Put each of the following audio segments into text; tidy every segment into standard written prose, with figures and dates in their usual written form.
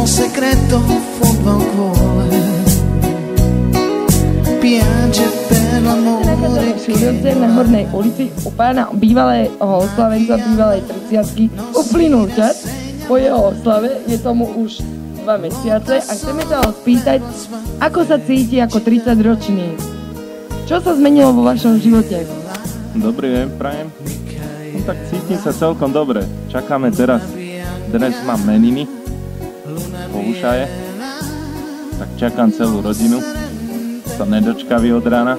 segreto fondo al cuore, piange per l'amore che na Hornej ulici u pána bývalého oslavenca bývalej 30-ky uplynul čas. Po jeho oslave je tomu už 2 mesiace a chceme sa ho spýtať, ako sa cíti ako 30-ročný. Čo sa zmenilo vo vašom živote? Dobrý deň, prajem. No tak cítim sa celkom dobre. Čakáme teraz. Dnes mám meniny. Po Ušaje. Tak čakám celú rodinu. Som nedočkavý od rána.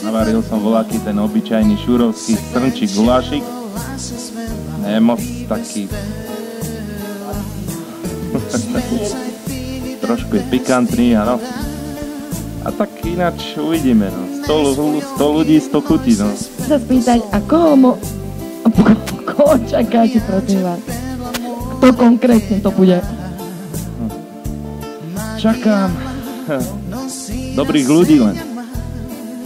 Navaril som voľaký ten obyčajný šúrovský srnčí gulášik. Nie moc taký... Trošku je pikantný, áno. A tak ináč uvidíme, no. 100 ľudí, 100 chutí, no. Chcem sa spýtať, a koho čakáte, prosím vás? Kto konkrétne to bude? Čakám dobrých ľudí len.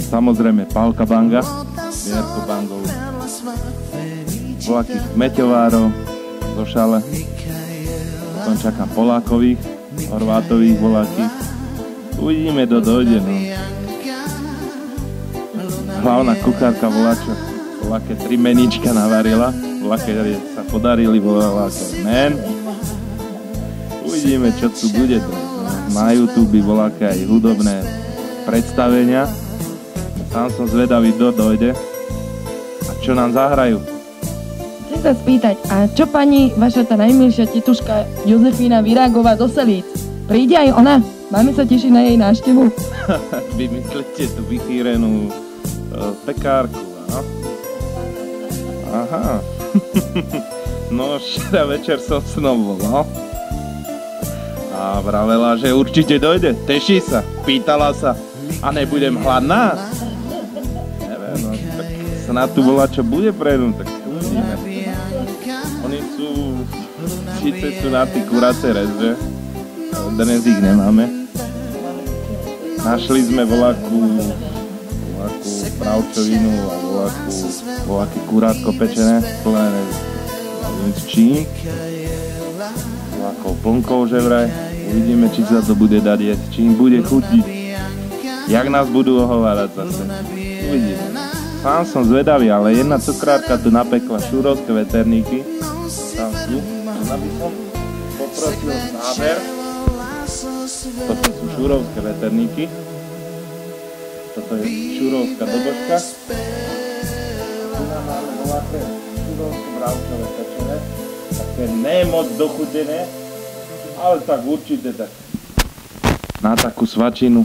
Samozrejme Pálka Banga, Vierko Bangov, voľakých kmeťovárov zo Šale. Potom čakám Polákových, Horvátových voľakých. Uvidíme, kto dojde, no. Hlavná kuchárka voľaké 3 meníčka navarila, voľaké sa podarili, voľaké men. Uvidíme, čo tu bude. Na YouTube voľaké aj hudobné predstavenia. Sám som zvedavý, kto dojde a čo nám zahrajú. Chcem sa spýtať, a čo pani, vaša tá najmilšia tetuška Jozefína Virágová do Selíc? Príde aj ona? Máme sa tešiť na jej návštevu? Vymyslíte tú vychýrenú pekárku, áno? Aha. No, včera večer som s ňou volal. A vravela, že určite dojde. Teší sa, pýtala sa. A nebudem hladná? Neviem, no, tak snad tu volá, čo bude pre ňu, tak uvidíme. Oni síce sú na tí kuracie rezbe, dnes ich nemáme. Našli sme voľakú pravčovinu a voľaké kurátko pečené, plné s čím. Voľakou plnkou, že vraj. Uvidíme, či sa to bude dať jesť, či im bude chutiť. Jak nás budú ohovárať zase. Uvidíme. Sám som zvedavý, ale jedna cukrárka tu napekla šúrovské veterníky. Tam sú. Ona by som poprosil záber. Toto sú šúrovské veterníky. Toto je šúrovská dobožka. Tu nám máme voľaké šúrovské bravčové pečené. Také nemoc dochutené, ale tak určite tak. Na takú svačinu,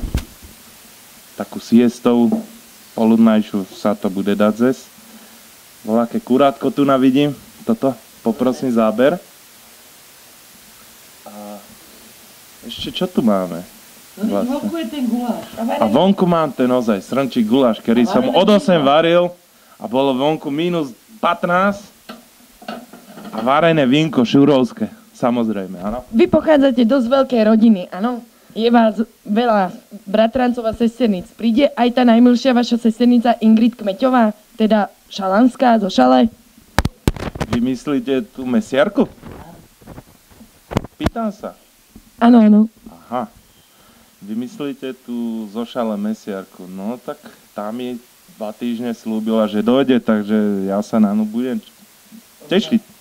takú siestovú, poludnajšiu sa to bude dať zjesť. Voľaké kurátko tu navidím. Toto, poprosím záber. A ešte čo tu máme? Vlastne. Vonku je ten guláš. A vonku mám ten ozaj srnčí guláš, ktorý som od 8 varil a bolo vonku minus 15 a varené vínko šúrovské, samozrejme, áno. Vy pochádzate dosť veľkej rodiny, áno? Je vás veľa bratrancov a sesterníc. Príde aj tá najmilšia vaša sesternica Ingrid Kmeťová, teda šalanská zo Šale? Vy myslíte tú mesiarku? Pýtam sa. Áno, áno. Aha. Vy myslíte tú zo Šale mesiarku? No tak tam jej 2 týždne slúbila, že dojde, takže ja sa na ňu budem tešiť.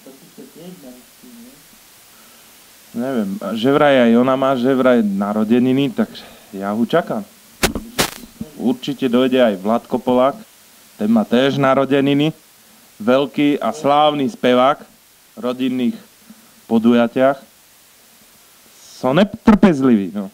Neviem, že vraj aj ona má, že vraj narodeniny, tak ja ho čakám. Určite dojde aj Vladko Polák, ten má tiež narodeniny, veľký a slávny spevák v rodinných podujatiach. Som netrpezlivý, no.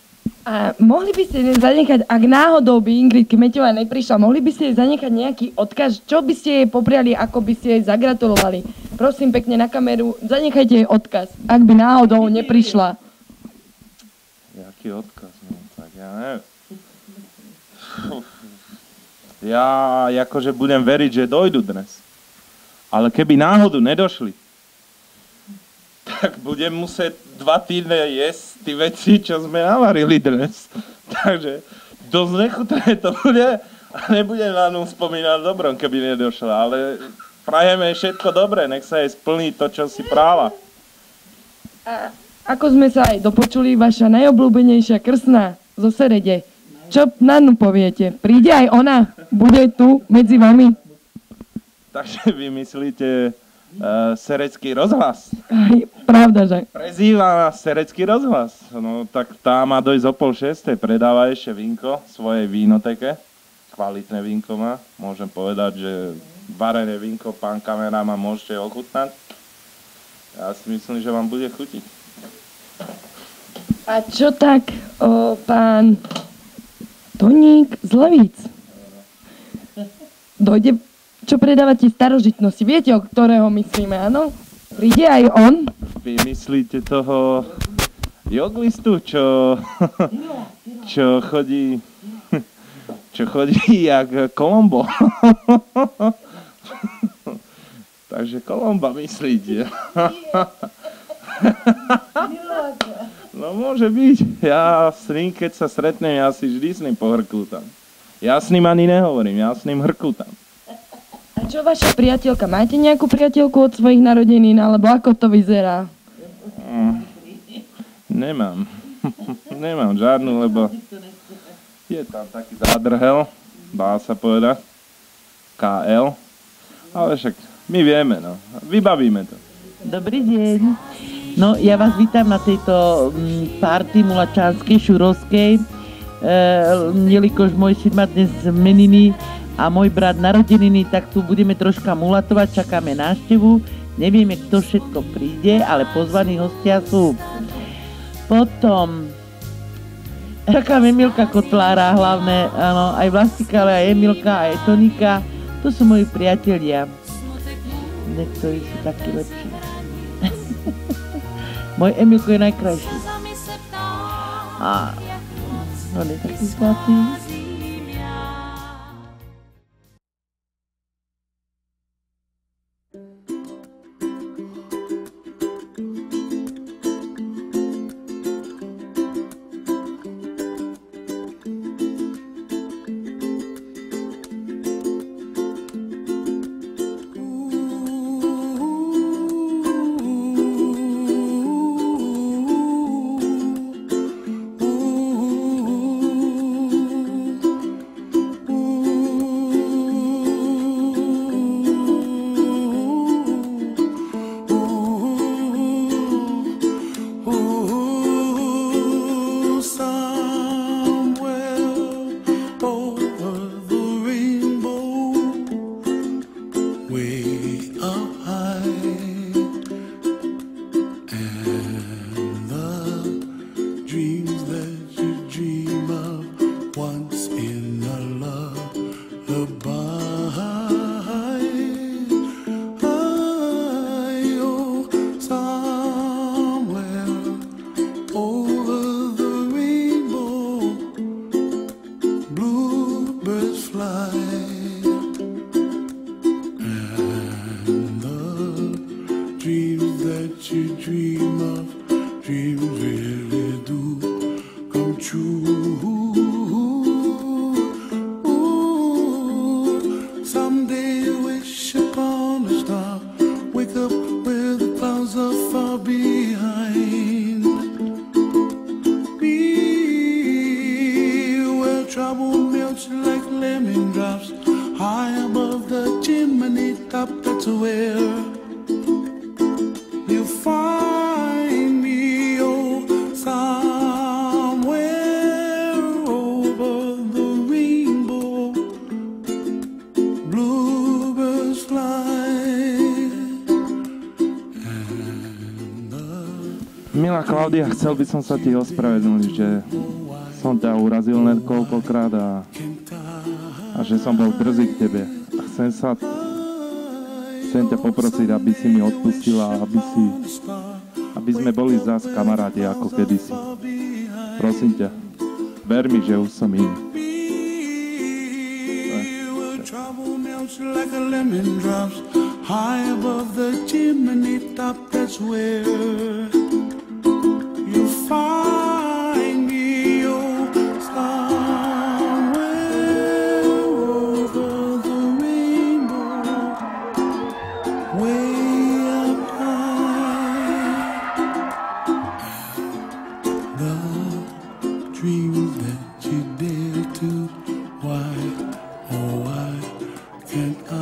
A mohli by ste zanechať, ak náhodou by Ingrid Kmeťová neprišla, mohli by ste zanechať nejaký odkaz, čo by ste jej popriali, ako by ste jej zagratulovali? Prosím pekne na kameru, zanechajte jej odkaz, ak by náhodou neprišla. Jaký odkaz? No, tak ja neviem. Ja akože budem veriť, že dojdu dnes. Ale keby náhodou nedošli, tak budem musieť 2 týdne jesť tie veci, čo sme navarili dnes. Takže dosť nechutné to bude a nebudem na ňu spomínať dobrom, keby nedošla, ale prajeme všetko dobré, nech sa jej splní to, čo si práva. A ako sme sa aj dopočuli, vaša najobľúbenejšia krstná zo Serede. Čo na ňu poviete? Príde aj ona? Bude tu medzi vami? Takže vy myslíte Serecký rozhlas? Pravda, že? Prezýva nás Serecký rozhlas. No tak tá má dojsť o 5:30, predáva ešte vínko v svojej vínoteke. Kvalitné vínko má. Môžem povedať, že varené vínko, pán kameraman, môžete ochutnať. Ja si myslím, že vám bude chutiť. A čo tak, pán Toník z Levíc? Dojde, čo predávate starožitnosti? Viete, o ktorého myslíme, áno? Príde aj on? Vy myslíte toho joglistu, čo chodí jak Kolombo. Takže Kolomba myslíte. No môže byť. Ja s ním, keď sa stretnem, ja si vždy s ním pohrkútam. Ja s ním ani nehovorím, ja s ním hrkútam. A čo vaša priateľka? Máte nejakú priateľku od svojich narodenín, alebo ako to vyzerá? Nemám. Nemám žiadnu, lebo je tam taký zádrhel, dá sa povedať. KL. Ale však my vieme, no. Vybavíme to. Dobrý deň. No, ja vás vítam na tejto party mulačanskej, šurovskej. Jelikož môj syn má dnes meniny a môj brat narodeniny, tak tu budeme troška mulatovať, čakáme návštevu. Nevieme, kto všetko príde, ale pozvaní hostia sú. Potom čakáme Emilka Kotlára, hlavne, áno, aj Vlastika, ale aj Emilka, aj Tonika. To sú moji priatelia. Niektorí sú takí lepší. Môj Emilko je najkrajší. A on je taký zlatý. Milá Klaudia, chcel by som sa ti ospravedlniť, že som ťa urazil niekoľkokrát a že som bol drzý k tebe. A chcem ťa poprosiť, aby si mi odpustila, aby sme boli zás kamaráti ako kedysi. Prosím ťa, ver mi, že už som iný. Like a lemon drops high above the chimney top. That's where you find me, oh, somewhere over the rainbow, way up high. the dreams that you dare to. Why, oh why can't I?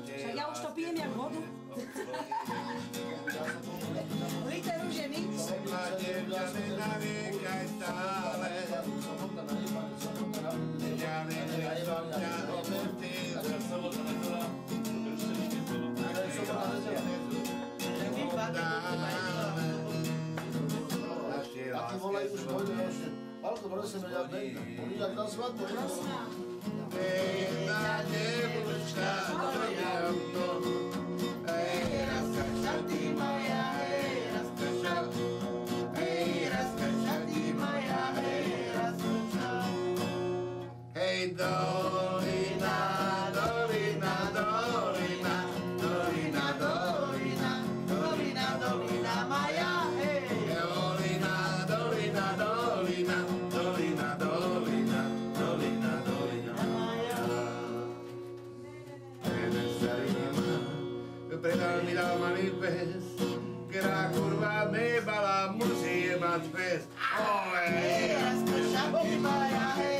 Však ja už to pijem jak vodu. Liter už je nič. A ty volaj už dojde ešte. Palko, prosím, ja nejde. Oni jak na svadbu. Hey, Dolina, Dolina, Dolina, Dolina, Dolina, Dolina, Dolina, Maja, hey. Dolina, Dolina, Dolina, Dolina, Dolina, Dolina, Dolina, Maja. Jeden starý nemá, predal mi dal malý pes, ktorá kurva nebala, musí jebať pes. Hey, Šaty Maja, hey.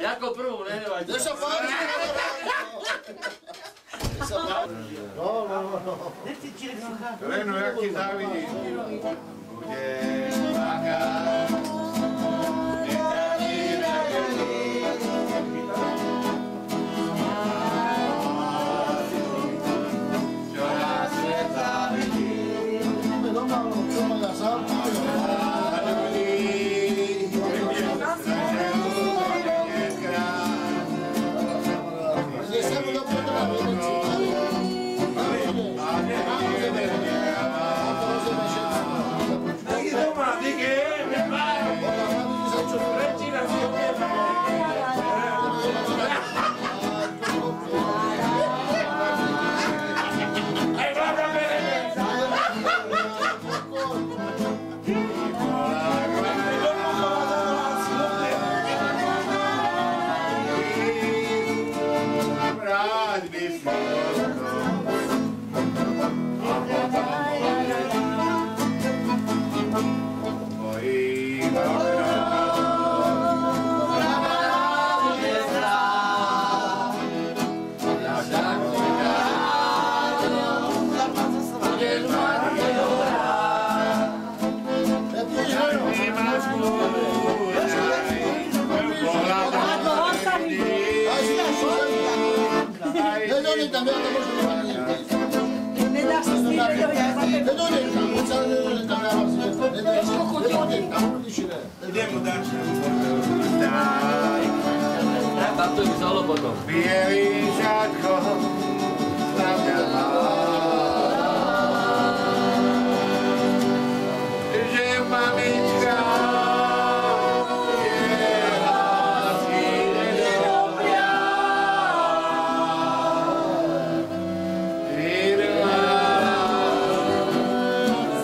Jako prvú, nehnevajte. Nešo páči! No. Leno, jak ti závidím. Bude plakať. Čo na svet závidí. Doma, čo ma ja sám? Aquí toma, dije, me tam, ja tam môžem ani ísť. Nedáš sa stýliť, ja za tebou. Nedojdem tam, ja vám si nedojdem tam, klišine. Kde mu dáš? Daj. Tam to by solo potom. Bielý žáko na mňa má. Že mamička je asi nedobrá. Vyrvá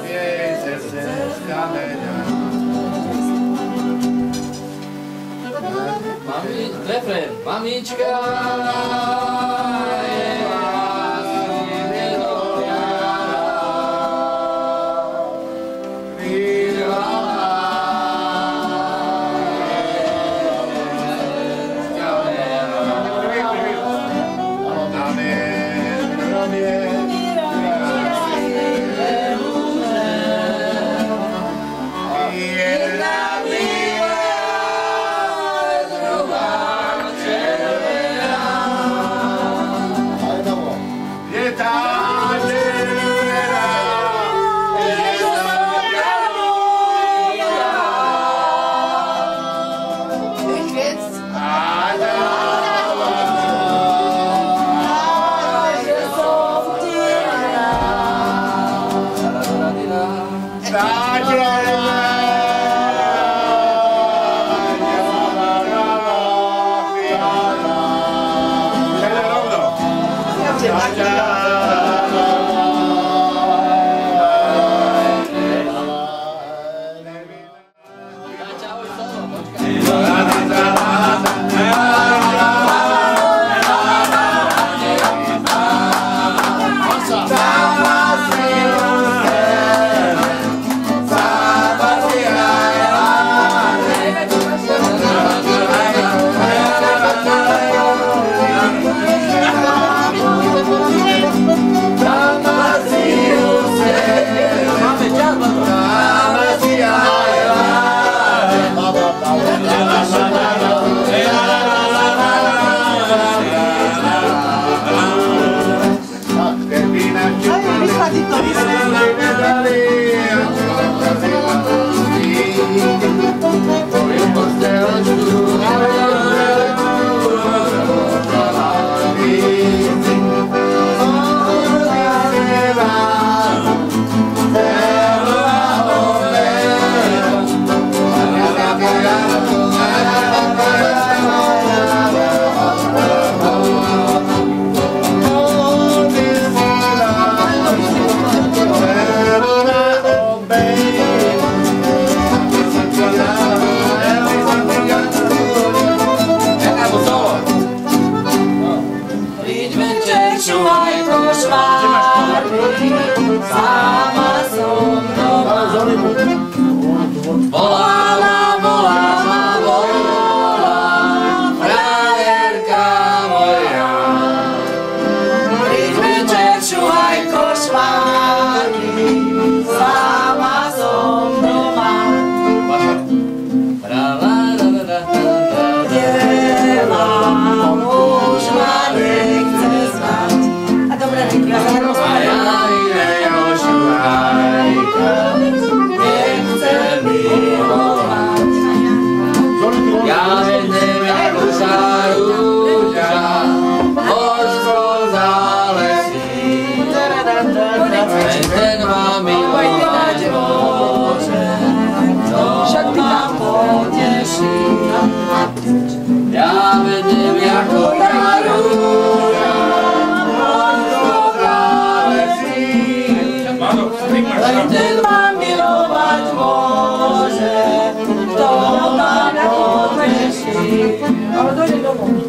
jej srdce z kameňa. Refrén. Mamička je asi nedobrá.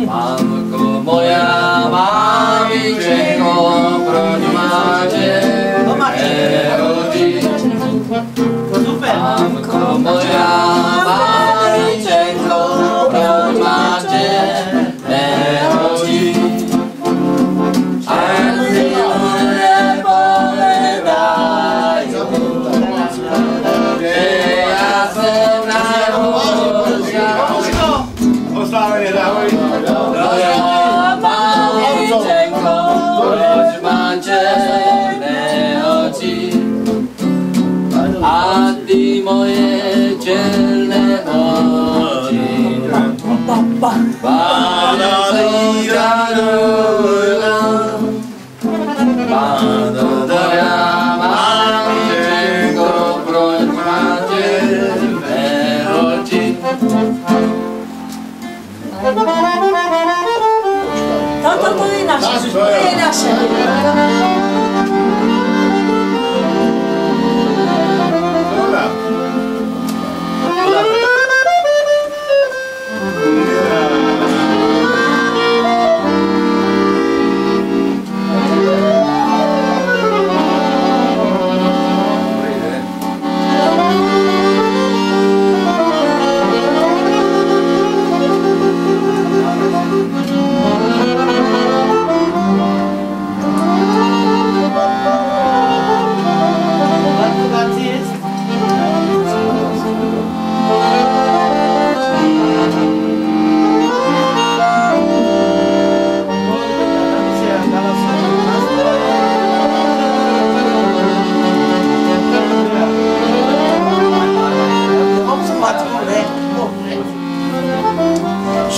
Mamko moja, mamičenko, proč máte nerodiť? Mamko moja, mamičenko, proč máte nerodiť? Len si nepovedajú, že ja som najbožšia. Oslávenie, dávaj. Toto je naše. To je naše.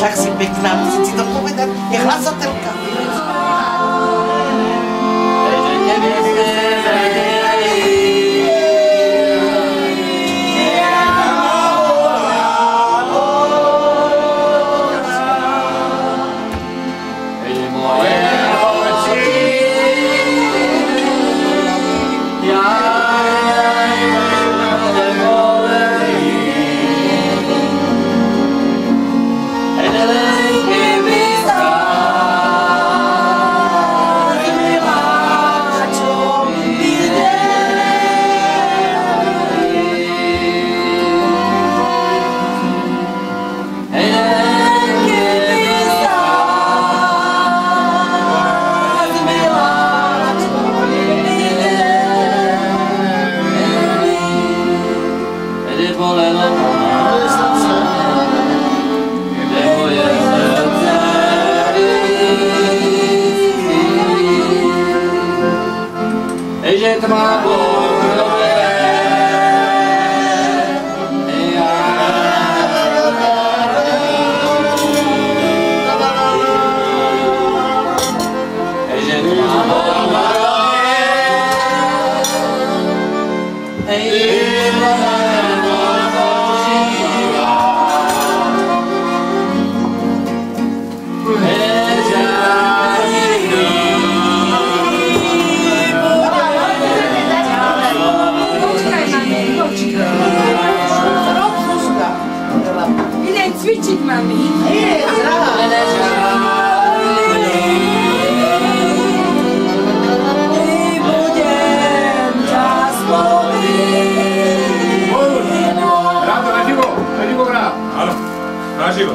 Však si pekná, musím si to povedať, je hlasateľka. Cvičiť, mami. Budem ťa spoviť. Rád to naživo hrá. Áno, naživo.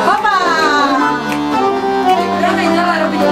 Papa! Práve dala robiť.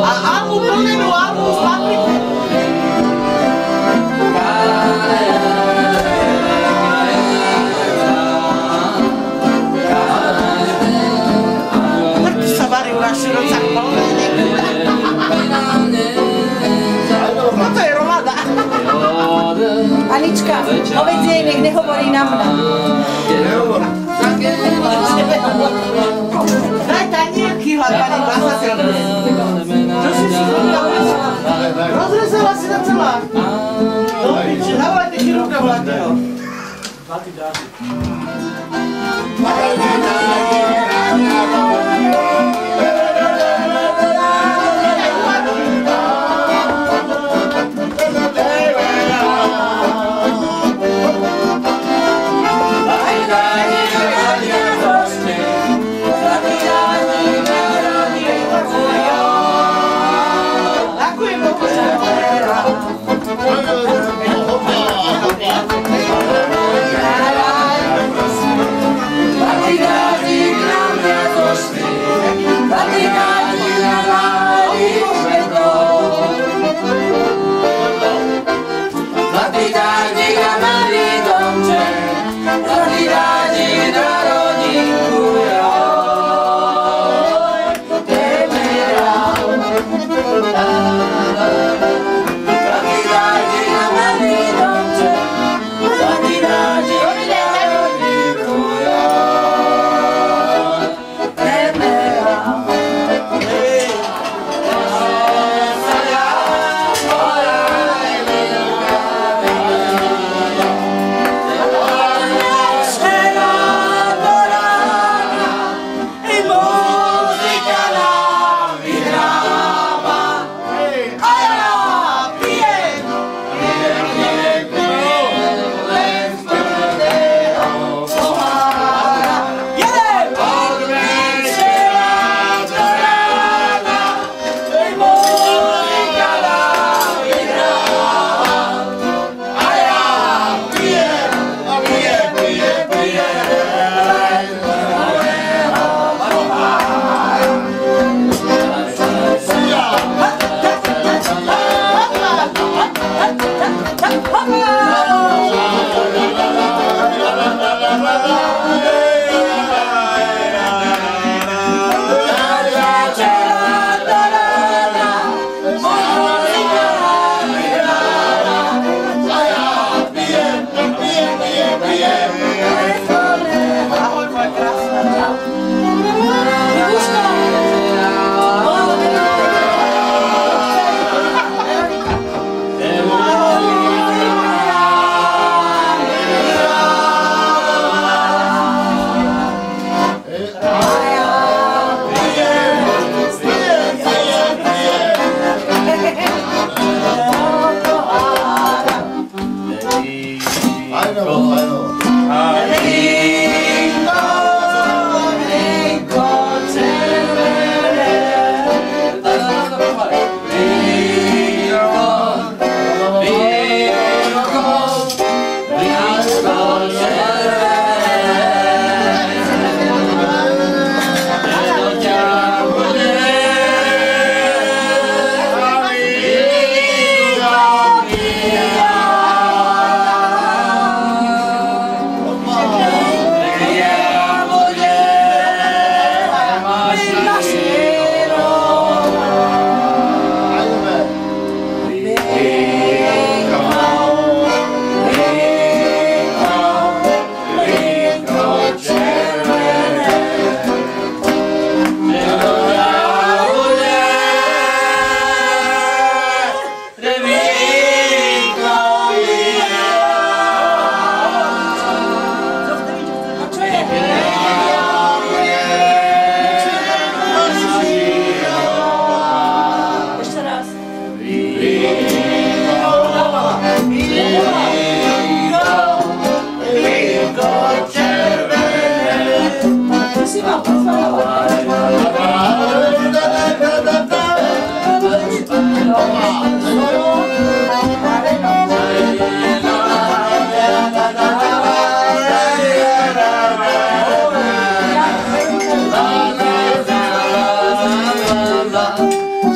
A Almu plnenú, Almu z papriky. Tak tu sa varí na širocách plnený. No to je romada. Anička, povedz jej, nech nehovorí na mňa. Daj tajnielky, hľadanie basateľné. Čo si rozrezala si na celá. Dobre, dávajte chirurga hľadného. Thank you.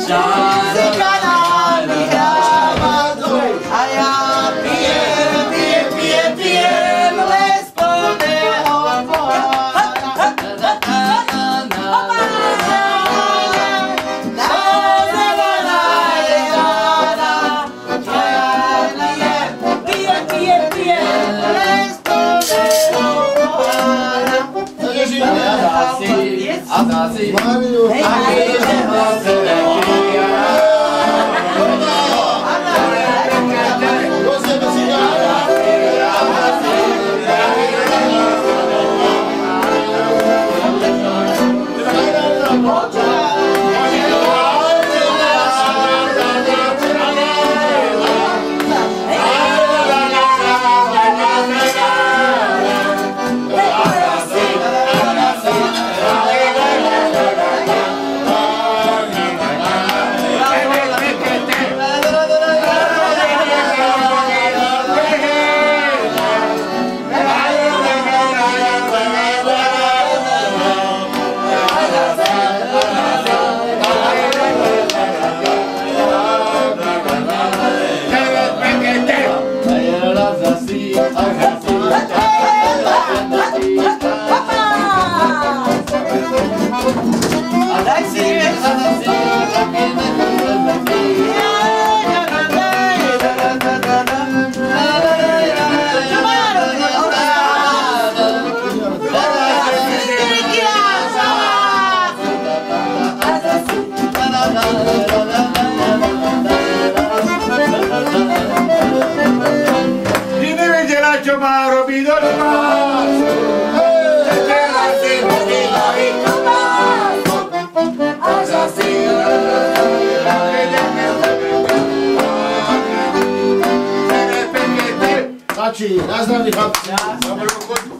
muzika nami hráva, a ja pijem les plného pohára. Čo má robiť do vás? Stačí, na zdraví chlapci.